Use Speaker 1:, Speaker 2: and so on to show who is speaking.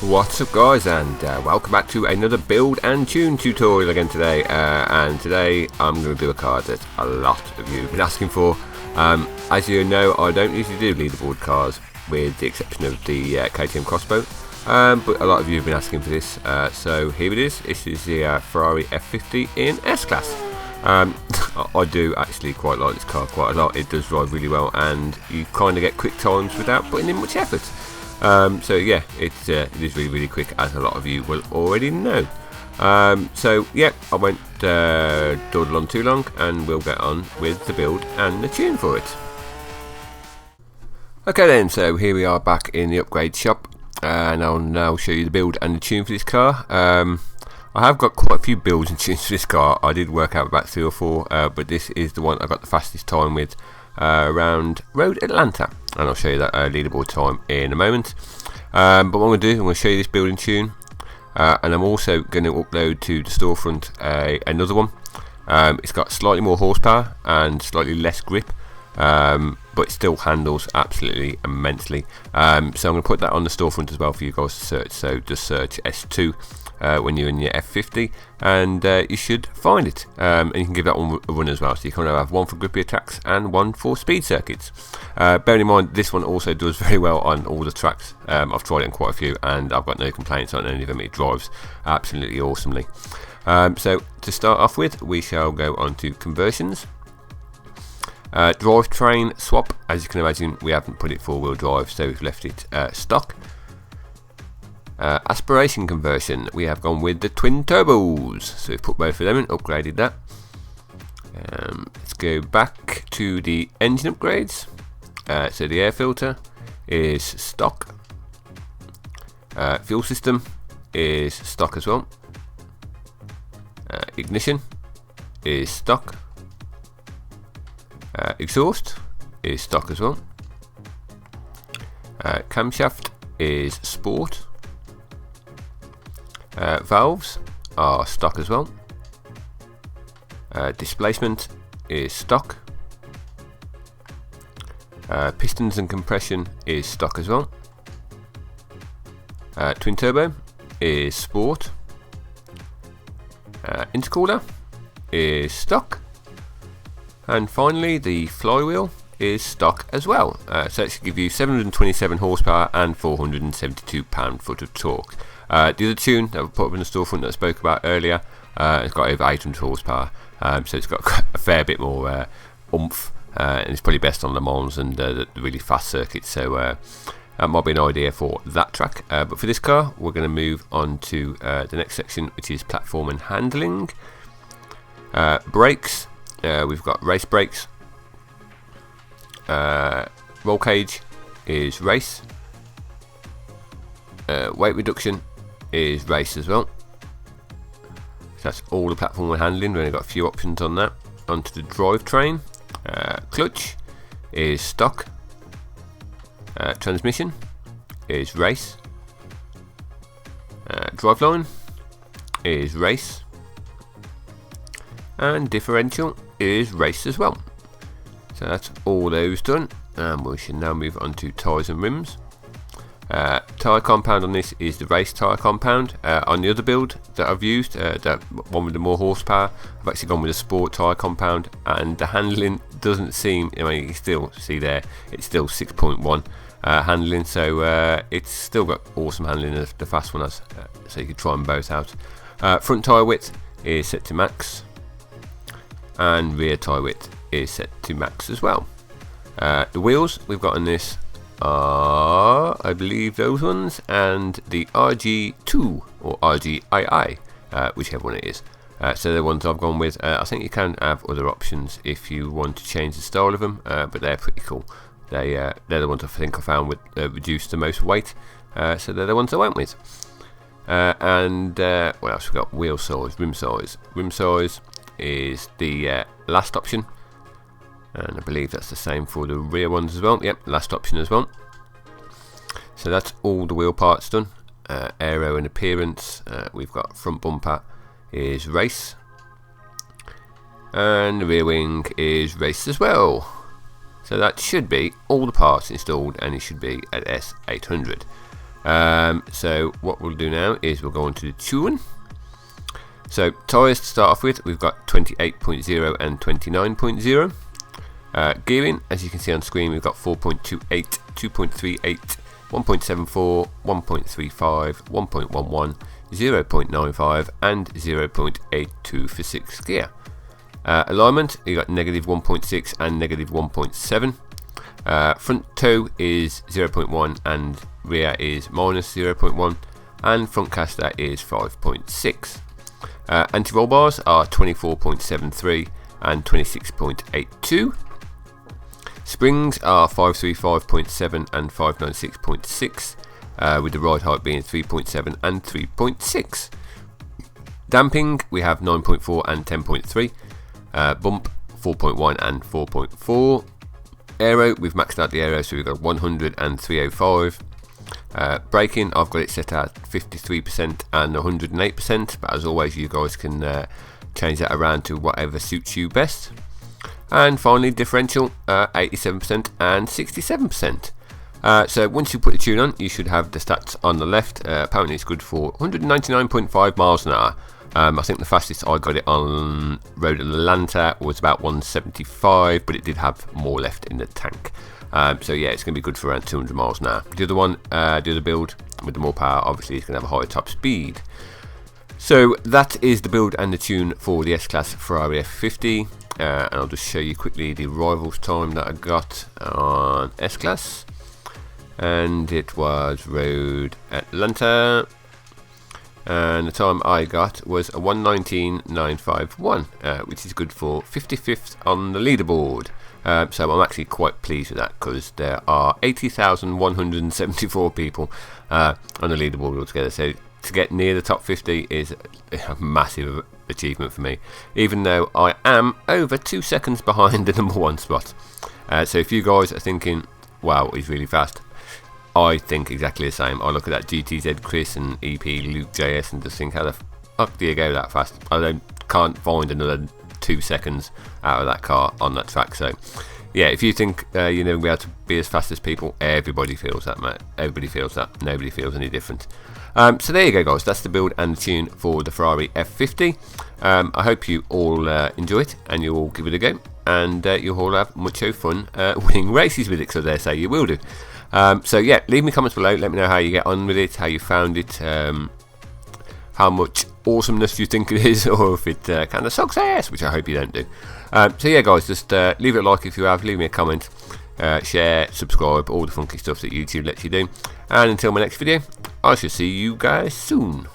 Speaker 1: What's up guys, and welcome back to another build and tune tutorial again today, and today I'm going to do a car that a lot of you have been asking for. As you know, I don't usually do leaderboard cars with the exception of the KTM Crossbow, but a lot of you have been asking for this, so here it is. This is the Ferrari F50 in S-Class. I do actually quite like this car quite a lot. It does drive really well and you kind of get quick times without putting in much effort. So yeah, it is really quick, as a lot of you will already know. So yeah, I won't dawdle on too long and we'll get on with the build and the tune for it. Okay then, so here we are back in the upgrade shop, and I'll now show you the build and the tune for this car. I have got quite a few builds and tunes for this car. I did work out about 3 or 4, but this is the one I got the fastest time with around Road Atlanta, and I'll show you that leaderboard time in a moment. But what I'm going to do, I'm going to show you this build and tune, and I'm also going to upload to the storefront another one. It's got slightly more horsepower and slightly less grip, but it still handles absolutely immensely. So I'm going to put that on the storefront as well for you guys to search. So just search S2 when you're in your F50, and you should find it, and you can give that one a run as well. So you can have one for grippy attacks and one for speed circuits. Bearing in mind this one also does very well on all the tracks. I've tried it on quite a few and I've got no complaints on any of them. It drives absolutely awesomely. So to start off with, we shall go on to conversions. Drivetrain swap, as you can imagine we haven't put it 4-wheel drive, so we've left it stock. Aspiration conversion, we have gone with the twin turbos, so we've put both of them in, upgraded that. Let's go back to the engine upgrades. So the air filter is stock, fuel system is stock as well, ignition is stock, exhaust is stock as well, camshaft is sport, valves are stock as well, displacement is stock, pistons and compression is stock as well, twin turbo is sport, intercooler is stock, and finally the flywheel is stock as well. So it should give you 727 horsepower and 472 pound-foot of torque. The other tune that we put up in the storefront that I spoke about earlier, it's got over 800 horsepower, so it's got a fair bit more oomph, and it's probably best on Le Mans and the really fast circuits, so that might be an idea for that track. But for this car, we're going to move on to the next section, which is platform and handling. Brakes, we've got race brakes, roll cage is race, weight reduction is race as well. So that's all the platform and handling. We've only got a few options on that. Onto the drivetrain. Clutch is stock, transmission is race, driveline is race, and differential is race as well. So that's all those done, and we should now move on to tyres and rims. Tyre compound on this is the race tyre compound. On the other build that I've used, that one with the more horsepower, I've actually gone with a sport tyre compound, and the handling doesn't seem, I mean, you can still see there, it's still 6.1 handling, so it's still got awesome handling as the fast one has, so you can try them both out. Front tyre width is set to max, and rear tyre width is set to max as well. The wheels we've got on this are, I believe, those ones, and the RG2 or RGII, whichever one it is. So they're the ones I've gone with. I think you can have other options if you want to change the style of them, but they're pretty cool. They're the ones I think I found with reduced the most weight, so they're the ones I went with. And what else we got? Wheel size, rim size. Rim size is the last option, and I believe that's the same for the rear ones as well. Yep, last option as well. So that's all the wheel parts done. Aero and appearance, we've got front bumper is race, and the rear wing is race as well. So that should be all the parts installed, and it should be at S800. So what we'll do now is we'll go on to the tune. So tyres to start off with, we've got 28.0 and 29.0. Gearing, as you can see on screen, we've got 4.28, 2.38, 1.74, 1.35, 1.11, 0.95 and 0.82 for 6th gear. Alignment, you got negative 1.6 and negative 1.7. Front toe is 0.1 and rear is minus 0.1, and front caster is 5.6. Anti-roll bars are 24.73 and 26.82. Springs are 535.7 and 596.6, with the ride height being 3.7 and 3.6. Damping, we have 9.4 and 10.3. Bump, 4.1 and 4.4. Aero, we've maxed out the aero, so we've got 100 and 305. Braking, I've got it set at 53% and 108%, but as always you guys can change that around to whatever suits you best. And finally differential, 87% and 67%. So once you put the tune on, you should have the stats on the left. Apparently it's good for 199.5 miles an hour. I think the fastest I got it on Road Atlanta was about 175, but it did have more left in the tank. So yeah, it's going to be good for around 200 miles an hour. The other one, the other build with the more power, obviously is going to have a higher top speed. So that is the build and the tune for the S-Class Ferrari F50. And I'll just show you quickly the rivals time that I got on S-Class. And it was Road Atlanta. And the time I got was a 1:19.951, which is good for 55th on the leaderboard. So I'm actually quite pleased with that, because there are 80,174 people on the leaderboard altogether. So to get near the top 50 is a massive achievement for me, even though I am over 2 seconds behind the #1 spot. So if you guys are thinking, wow, he's really fast, I think exactly the same. I look at that GTZ Chris and EP Luke JS and just think, how the fuck do you go that fast? I can't find another 2 seconds out of that car on that track. So yeah, if you think you're never going to be able to be as fast as people, everybody feels that, mate. Everybody feels that. Nobody feels any different. So there you go, guys. That's the build and the tune for the Ferrari F50. I hope you all enjoy it and you all give it a go, and you'll all have mucho fun winning races with it, because I dare say you will do. So yeah, leave me comments below. Let me know how you get on with it, how you found it, how much awesomeness you think it is, or if it kind of sucks ass, which I hope you don't do. So yeah, guys, just leave it a like if you have, leave me a comment, share, subscribe, all the funky stuff that YouTube lets you do. And until my next video, I shall see you guys soon.